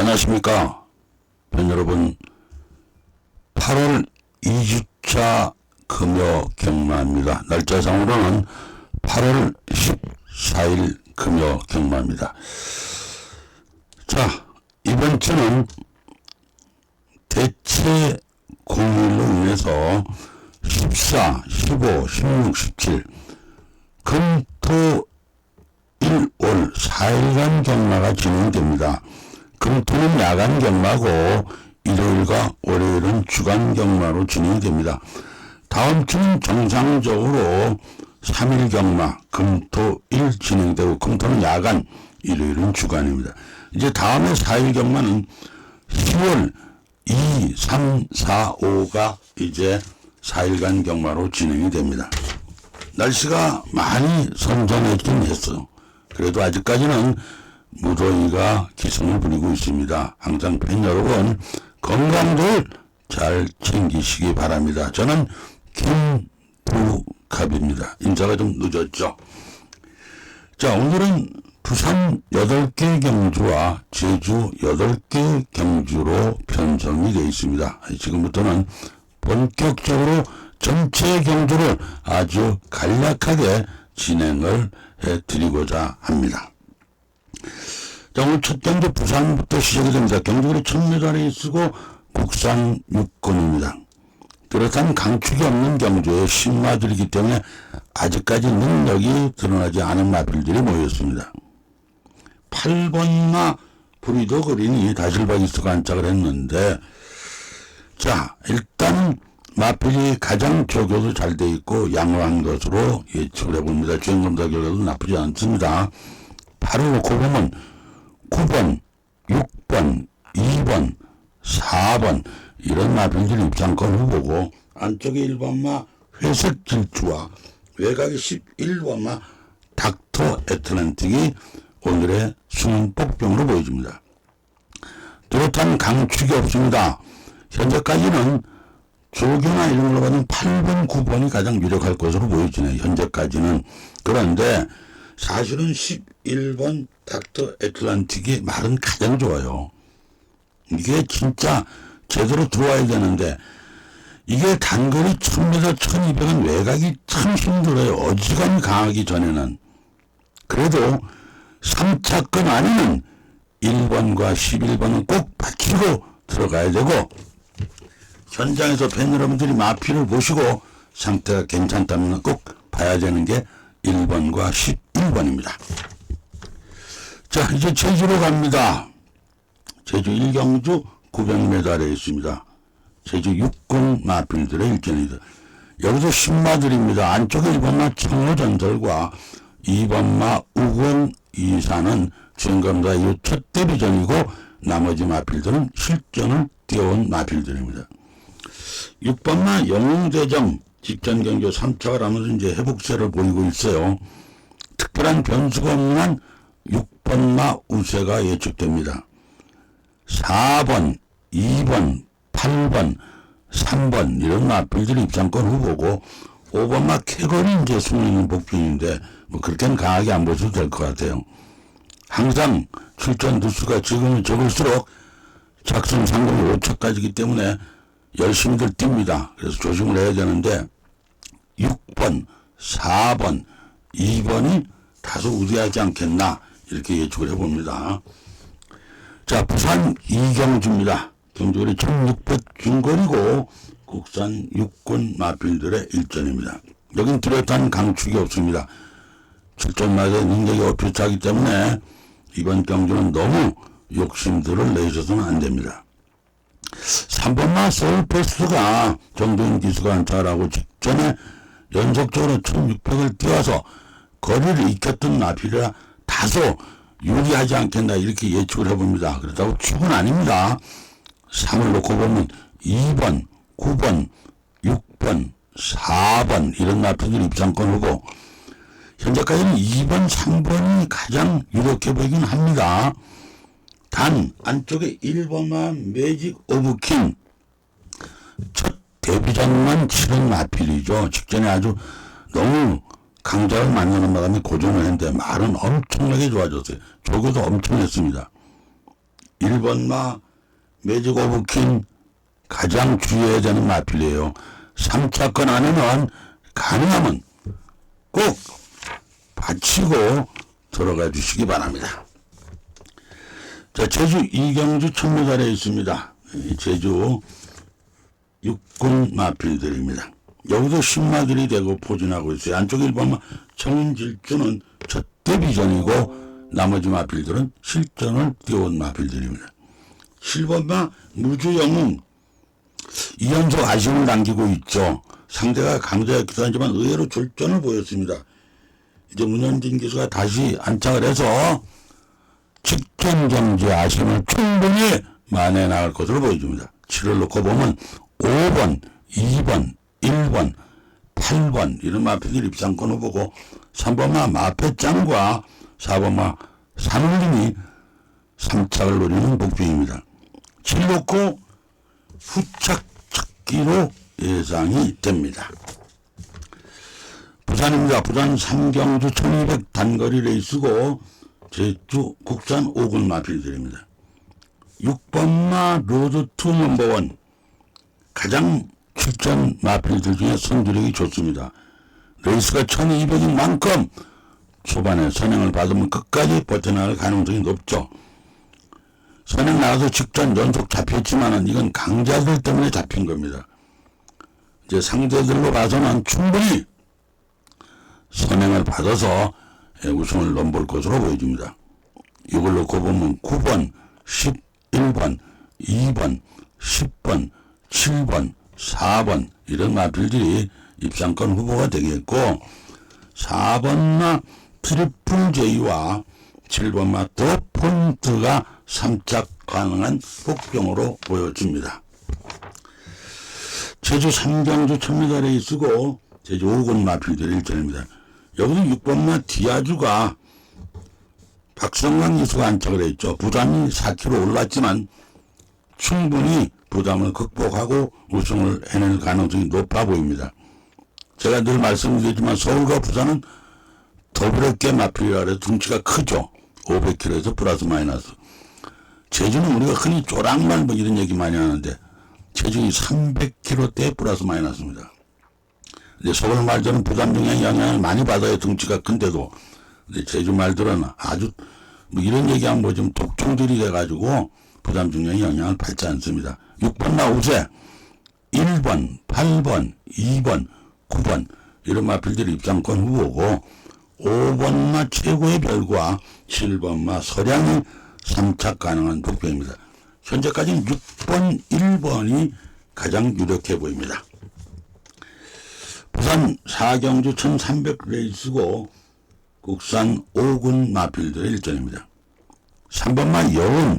안녕하십니까 팬 여러분. 8월 2주차 금요 경마입니다. 날짜상으로는 8월 14일 금요 경마입니다. 자, 이번 주는 대체 공휴일로 인해서 14, 15, 16, 17 금, 토, 일, 월 4일간 경마가 진행됩니다. 금토는 야간 경마고 일요일과 월요일은 주간 경마로 진행됩니다. 다음 주는 정상적으로 3일 경마 금토 일 진행되고 금토는 야간, 일요일은 주간입니다. 이제 다음에 4일 경마는 10월 2, 3, 4, 5가 이제 4일간 경마로 진행이 됩니다. 날씨가 많이 선선해지긴 했어요. 그래도 아직까지는 무더위가 기승을 부리고 있습니다. 항상 팬 여러분 건강들 잘 챙기시기 바랍니다. 저는 김부갑입니다. 인사가 좀 늦었죠. 자, 오늘은 부산 8개 경주와 제주 8개 경주로 편성이 되어 있습니다. 지금부터는 본격적으로 전체 경주를 아주 간략하게 진행을 해드리고자 합니다. 자, 오늘 첫 경주 부산부터 시작이 됩니다. 경주를 1000m에 쓰고 국산 6권입니다. 뚜렷한 강축이 없는 경주의 신마들이기 때문에 아직까지 능력이 드러나지 않은 마필들이 모였습니다. 8번마 브리더 거린이 다실바기스가 안착을 했는데, 자, 일단 마필이 가장 조교도 잘 돼 있고 양호한 것으로 예측을 해봅니다. 주행검사 결과도 나쁘지 않습니다. 8을 놓고 보면 9번, 6번, 2번, 4번 이런 마필들 입장권 후보고, 안쪽에 1번마 회색 질주와 외곽에 11번마 닥터 애틀랜틱이 오늘의 숨은 복병으로 보여집니다. 뚜렷한 강축이 없습니다. 현재까지는 조교나 이런 걸로 보면 8번, 9번이 가장 유력할 것으로 보여지네요. 현재까지는. 그런데 사실은 11번 닥터 애틀란틱이 말은 가장 좋아요. 이게 진짜 제대로 들어와야 되는데, 이게 단거리 1000m, 1200은 외곽이 참 힘들어요. 어지간히 강하기 전에는. 그래도 3차권 안에는 1번과 11번은 꼭 받치고 들어가야 되고, 현장에서 팬 여러분들이 마필을 보시고 상태가 괜찮다면 꼭 봐야 되는 게 1번과 11번입니다. 자, 이제 제주로 갑니다. 제주 1경주 900m에 있습니다. 제주 6군 마필들의 일전이다. 여기서 신마들입니다. 안쪽에 1번마 청호전설과 2번마 우건 이사는 주행검사 이후 첫 데뷔전이고, 나머지 마필들은 실전을 뛰어온 마필들입니다. 6번마 영웅대정 직전 경주 3착을 하면서 이제 회복세를 보이고 있어요. 특별한 변수가 없는 한 6번마 우세가 예측됩니다. 4번, 2번, 8번, 3번 이런 마필들이 입장권 후보고, 5번마 캐걸이 이제 숨어있는 복병인데 뭐 그렇게는 강하게 안 보셔도 될 것 같아요. 항상 출전 두수가 지금은 적을수록 작성 상금이 5차까지이기 때문에 열심히들 뜁니다. 그래서 조심을 해야 되는데 6번, 4번, 2번이 다소 우세하지 않겠나 이렇게 예측을 해봅니다. 자, 부산 이경주입니다. 경주거리 1600 중거리고 국산 6군 마필들의 일전입니다. 여긴 뚜렷한 강축이 없습니다. 출전마다 능력이 어필차기 때문에 이번 경주는 너무 욕심들을 내셔서는 안 됩니다. 3번마 서울버스가 정도인 기수가 안착하고 직전에 연속적으로 1600을 뛰어서 거리를 익혔던 마필이라 다소 유리하지 않겠나 이렇게 예측을 해봅니다. 그렇다고 축은 아닙니다. 3을 놓고 보면 2번, 9번, 6번, 4번 이런 마필들 입장권 후보, 현재까지는 2번, 3번이 가장 유력해 보이긴 합니다. 단 안쪽에 1번만 매직 오브 킹 첫 데뷔전만 치른 마필이죠. 직전에 아주 너무 강자를 만나는 바람에 고전을 했는데 말은 엄청나게 좋아졌어요. 조교도 엄청 했습니다. 1번마 매직 오브킨 가장 주의해야 되는 마필이에요. 3차권 안에는 가능하면 꼭 받치고 들어가 주시기 바랍니다. 자, 제주 이경주 천매달에 있습니다. 제주 육군 마필들입니다. 여기도 신마들이 되고 포진하고 있어요. 안쪽 1번마 청인질주는 첫대 비전이고 나머지 마필들은 실전을 띄워온 마필들입니다. 7번마 무주영은 2연속 아쉬움을 남기고 있죠. 상대가 강자였기도 하지만 의외로 졸전을 보였습니다. 이제 문현진 기수가 다시 안착을 해서 직전 경기 아쉬움을 충분히 만회해 나갈 것으로 보여집니다. 7을 놓고 보면 5번, 2번, 1번, 8번 이런 마필들 입상권 후보고 3번마 마패짱과 4번마 산울림이 3착을 노리는 복중입니다. 7 놓고 후착 찾기로 예상이 됩니다. 부산입니다. 부산 삼경주 1200 단거리 레이스고 제주 국산 5군 마필들입니다. 6번마 로드2 넘버원 가장 출전 마필들 중에 선두력이 좋습니다. 레이스가 1200인 만큼 초반에 선행을 받으면 끝까지 버텨나갈 가능성이 높죠. 선행 나가서 직전 연속 잡혔지만은 이건 강자들 때문에 잡힌 겁니다. 이제 상대들로 봐서는 충분히 선행을 받아서 우승을 넘볼 것으로 보여집니다. 이걸 놓고 보면 9번, 11번, 2번, 10번, 7번, 4번 이런 마필들이 입상권 후보가 되겠고 4번마 트리플 J와 7번마 더 폰트가 3착 가능한 복병으로 보여집니다. 제주 삼경주 천미달 레이스고 제주 5군 마필들 일전입니다. 여기서 6번마 디아주가 박성광 기수가 안착을 했죠. 부담이 4kg 올랐지만 충분히 부담을 극복하고 우승을 해낼 가능성이 높아 보입니다. 제가 늘 말씀드리지만 서울과 부산은 더블에게 마필이라 해서 덩치가 크죠. 500kg에서 플러스 마이너스. 제주는 우리가 흔히 쪼랑말 뭐 이런 얘기 많이 하는데 체중이 300kg대 플러스 마이너스입니다. 근데 서울 말들은 부담 중에 영향을 많이 받아요. 덩치가 큰데도. 근데 제주 말들은 아주 뭐 이런 얘기하면 뭐 좀 독종들이 돼가지고 부담 중에 영향을 받지 않습니다. 6번 나우세 1번, 8번, 2번, 9번 이런 마필들이 입상권 후보고 5번마 최고의 별과 7번마 서량이 3착 가능한 복병입니다. 현재까지는 6번, 1번이 가장 유력해 보입니다. 부산 사경주 1300 레이스고 국산 5군 마필들의 일전입니다. 3번마 여운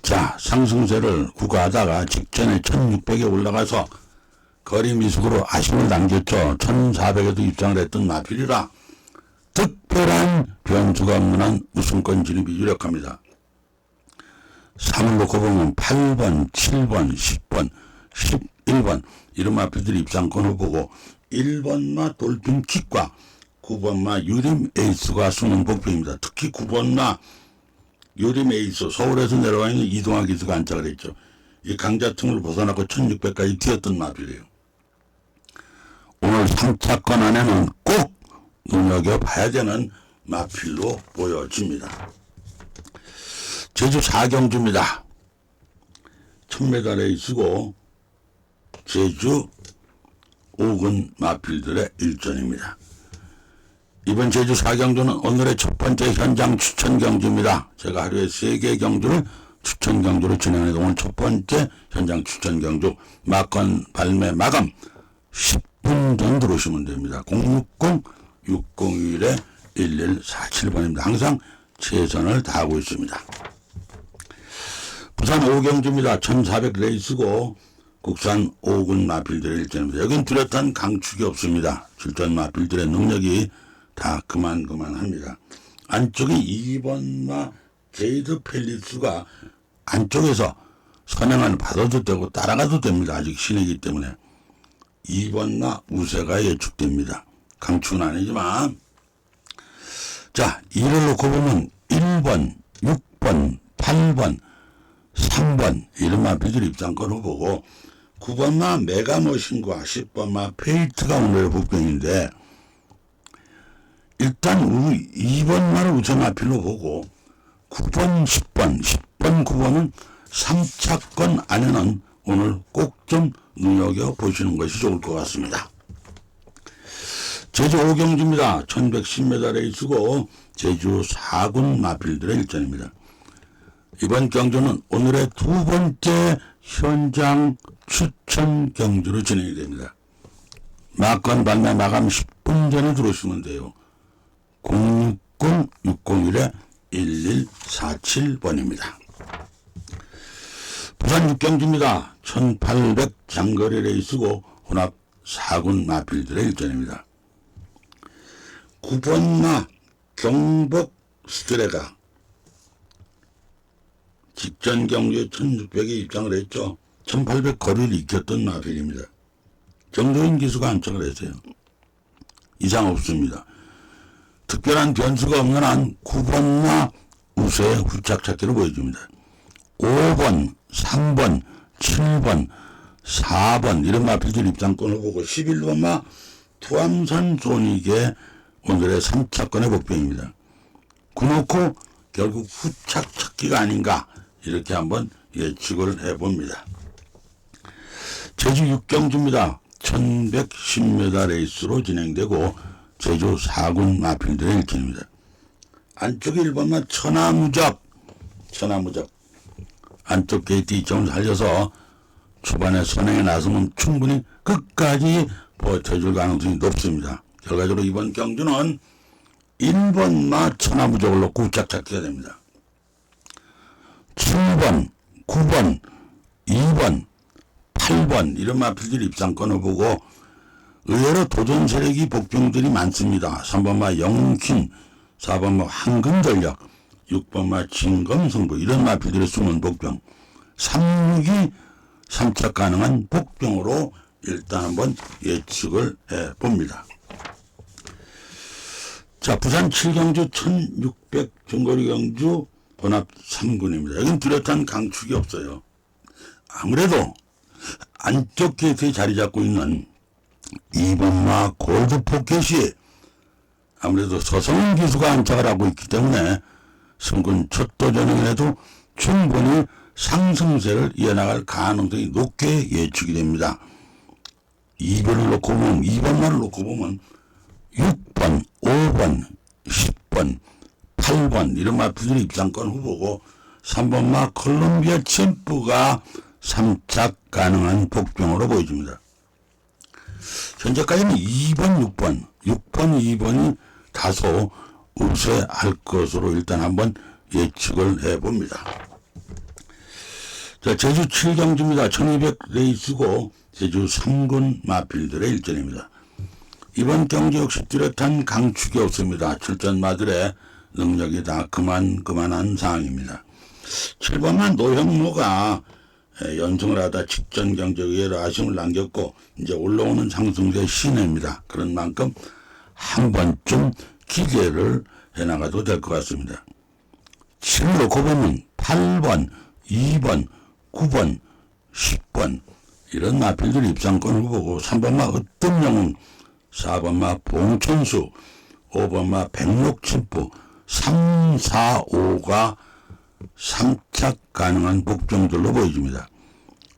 자 상승세를 구가하다가 직전에 1600에 올라가서 거리 미숙으로 아쉬움을 남겼죠. 1400에도 입장을 했던 마필이라 특별한 변수가 없는 한 우승권 진입이 유력합니다. 3을 놓고 보면 8번, 7번, 10번, 11번 이런 마필들이 입상권 후보고 1번마 돌핀킥과 9번마 유림 에이스가 숨은 복병입니다. 특히 9번마 유림 에이스 서울에서 내려와 있는 이동학 기수가 안착을 했죠. 이 강자 틈을 벗어나고 1600까지 뛰었던 마필이에요. 오늘 3차권 안에는 꼭 눈여겨봐야 되는 마필로 보여집니다. 제주 사경주입니다. 1000m 레이스고 제주 5군 마필들의 일전입니다. 이번 제주 사경주는 오늘의 첫 번째 현장 추천 경주입니다. 제가 하루에 3개 경주를 추천 경주로 진행해서 오늘 첫 번째 현장 추천 경주 막건 발매 마감 10분 전 들어오시면 됩니다. 060-601-1147번입니다. 항상 최선을 다하고 있습니다. 부산 5경주입니다. 1400 레이스고 국산 5군 마필들의 일전입니다. 여긴 뚜렷한 강축이 없습니다. 출전 마필들의 능력이 다 그만합니다. 안쪽에 2번마 제이드 펠리스가 안쪽에서 선행을 받아도 되고 따라가도 됩니다. 아직 신이기 때문에 2번마 우세가 예측됩니다. 강축은 아니지만 자 2를 놓고 보면 1번, 6번, 8번, 3번 이런 마필들 입장권 후보고 9번마 메가머신과 10번마 페이트가 오늘의 복병인데 일단 2번마를 우선 마필로 보고 9번, 10번, 9번은 3차권 안에는 오늘 꼭 좀 눈여겨보시는 것이 좋을 것 같습니다. 제주 5경주입니다. 1110m 레이스고 제주 4군 마필들의 일전입니다. 이번 경주는 오늘의 두 번째 현장 추천 경주로 진행이 됩니다. 막건 발매 마감 10분 전에 들어오시면 돼요. 060-601-1147번입니다. 부산 6경주입니다. 1800 장거리 레이스고 혼합 4군 마필들의 일전입니다. 9번마 경복 스트레가 직전 경주에 1600에 입장을 했죠. 1800 거리를 익혔던 마필입니다. 정도인 기수가 안착을 했어요. 이상 없습니다. 특별한 변수가 없는 한 9번마 우세의 후착 찾기로 보여줍니다. 5번, 3번, 7번, 4번 이런 마필들 입장권을 보고 11번마 투암산 소닉의 오늘의 3차권의 복병입니다. 그놓고 결국 후착 찾기가 아닌가 이렇게 한번 예측을 해봅니다. 제주 6경주입니다. 1110m 레이스로 진행되고 제주 4군 마필들의 일진입니다. 안쪽에 1번만 천하무적 안쪽 게이트 이점을 살려서 초반에 선행에 나서면 충분히 끝까지 버텨줄 가능성이 높습니다. 결과적으로 이번 경주는 1번마 천하무적을 놓고 우짝 찾기가 됩니다. 7번, 9번, 2번, 8번 이런 마필들 입상권을 보고 의외로 도전 세력이 복병들이 많습니다. 3번마 영킨, 4번마 황금전력, 6번마 진검성부 이런 마필들의 숨은 복병 36이 3차 가능한 복병으로 일단 한번 예측을 해봅니다. 자, 부산 7경주 1600 중거리 경주 혼합 3군입니다. 여긴 뚜렷한 강축이 없어요. 아무래도 안쪽 게이트에 자리 잡고 있는 2번마 골드 포켓이 아무래도 서성은 기수가 안착을 하고 있기 때문에 승군 첫 도전에도 충분히 상승세를 이어나갈 가능성이 높게 예측이 됩니다. 2번을 놓고 보면 2번만을 놓고 보면 6번, 5번, 10번, 8번 이런 마필들이 입상권 후보고 3번마 콜롬비아 챔프가 3착 가능한 복병으로 보여집니다. 현재까지는 2번, 6번, 2번이 다소 우세할 것으로 일단 한번 예측을 해봅니다. 자, 제주 7경주입니다. 1200 레이스고 제주 3군 마필들의 일전입니다. 이번 경주 역시 뚜렷한 강축이 없습니다. 출전마들의 능력이 다 그만한 상황입니다. 7번만 노형로가 연승을 하다 직전 경주에 의외로 아쉬움을 남겼고 이제 올라오는 상승세 시내입니다. 그런 만큼 한 번쯤 기대를 해나가도 될 것 같습니다. 7을 놓고 보면 8번, 2번, 9번, 10번 이런 마필들 입상권을 보고 3번마 으뜸영웅, 4번마 봉천수, 5번마 백록침부, 3, 4, 5가 3착 가능한 복종들로 보여집니다.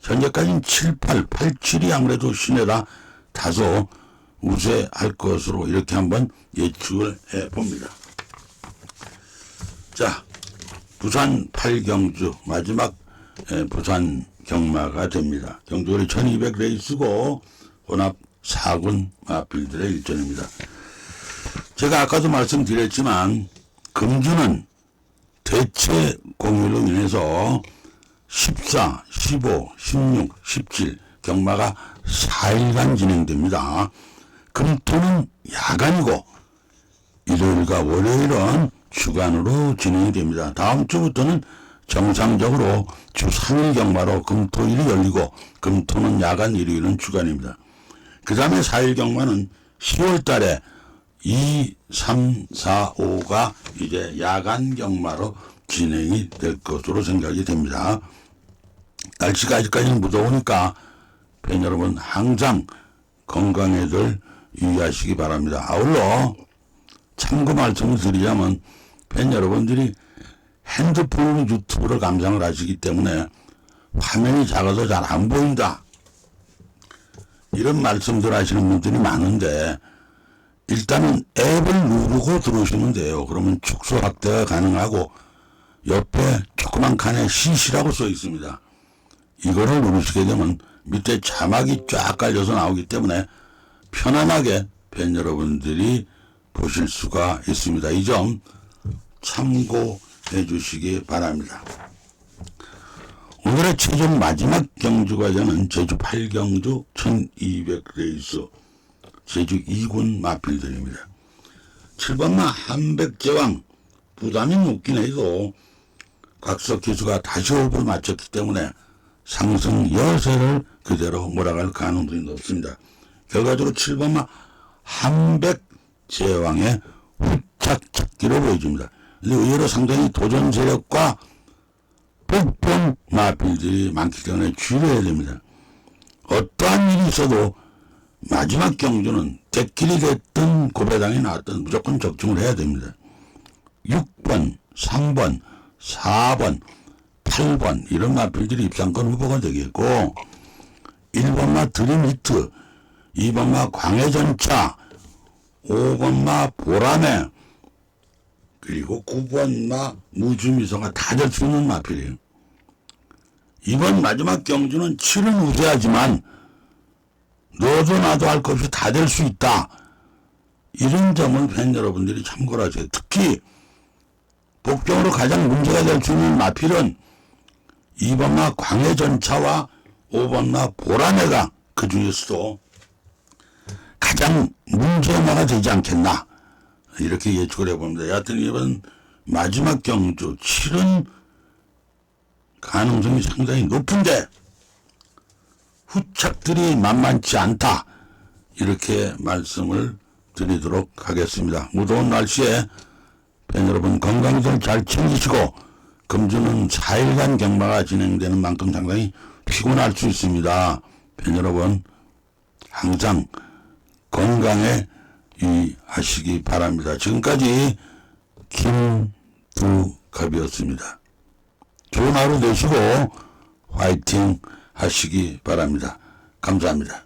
현재까지는 7, 8, 8, 7이 아무래도 시내라 다소 우세할 것으로 이렇게 한번 예측을 해봅니다. 자, 부산 8경주 마지막 부산 경마가 됩니다. 경주거리 1200 레이스고 혼합 4군 마필들의 일전입니다. 제가 아까도 말씀드렸지만 금주는 대체 공휴일로 인해서 14, 15, 16, 17 경마가 4일간 진행됩니다. 금토는 야간이고 일요일과 월요일은 주간으로 진행이 됩니다. 다음 주부터는 정상적으로 주 3일 경마로 금토일이 열리고 금토는 야간, 일요일은 주간입니다. 그 다음에 4일 경마는 10월 달에 2, 3, 4, 5가 이제 야간 경마로 진행이 될 것으로 생각이 됩니다. 날씨가 아직까지는 무더우니까 팬 여러분 항상 건강에들 유의하시기 바랍니다. 아울러 참고 말씀을 드리자면 팬 여러분들이 핸드폰 유튜브를 감상을 하시기 때문에 화면이 작아서 잘 안 보인다, 이런 말씀들 하시는 분들이 많은데, 일단은 앱을 누르고 들어오시면 돼요. 그러면 축소 확대가 가능하고 옆에 조그만 칸에 CC라고 써 있습니다. 이거를 누르시게 되면 밑에 자막이 쫙 깔려서 나오기 때문에 편안하게 팬 여러분들이 보실 수가 있습니다. 이 점 참고해 주시기 바랍니다. 오늘의 최종 마지막 경주 과정은 제주 8경주 1200레이스 제주 2군 마필들입니다. 7번마 한백제왕 부담이 높긴 해도 곽석 기수가 다시 호흡을 맞췄기 때문에 상승 여세를 그대로 몰아갈 가능성이 높습니다. 결과적으로 7번마 한백제왕의 후착 찾기로 보여집니다. 근데 의외로 상당히 도전 세력과 복병 마필들이 많기 때문에 주의해야 됩니다. 어떠한 일이 있어도 마지막 경주는 대길이 됐든 고배당이 나왔든 무조건 적중을 해야 됩니다. 6번, 3번, 4번, 8번 이런 마필들이 입상권 후보가 되겠고, 1번마 드림히트, 2번마 광해전차, 5번마 보라매, 그리고 9번마 무주미소가 다 될 수 있는 마필이에요. 이번 마지막 경주는 7은 우세하지만 너도 나도 할 것 없이 다 될 수 있다, 이런 점을 팬 여러분들이 참고를 하세요. 특히 복병으로 가장 문제가 될 수 있는 마필은 2번마 광해전차와 5번마 보라매가 그 중에서도 가장 문제마가 되지 않겠나, 이렇게 예측을 해봅니다. 여하튼 이번 마지막 경주 7은 가능성이 상당히 높은데 후착들이 만만치 않다, 이렇게 말씀을 드리도록 하겠습니다. 무더운 날씨에 팬 여러분 건강들 잘 챙기시고, 금주는 4일간 경마가 진행되는 만큼 상당히 피곤할 수 있습니다. 팬 여러분 항상 건강에 유의하시기 바랍니다. 지금까지 김두갑이었습니다. 좋은 하루 되시고 화이팅 하시기 바랍니다. 감사합니다.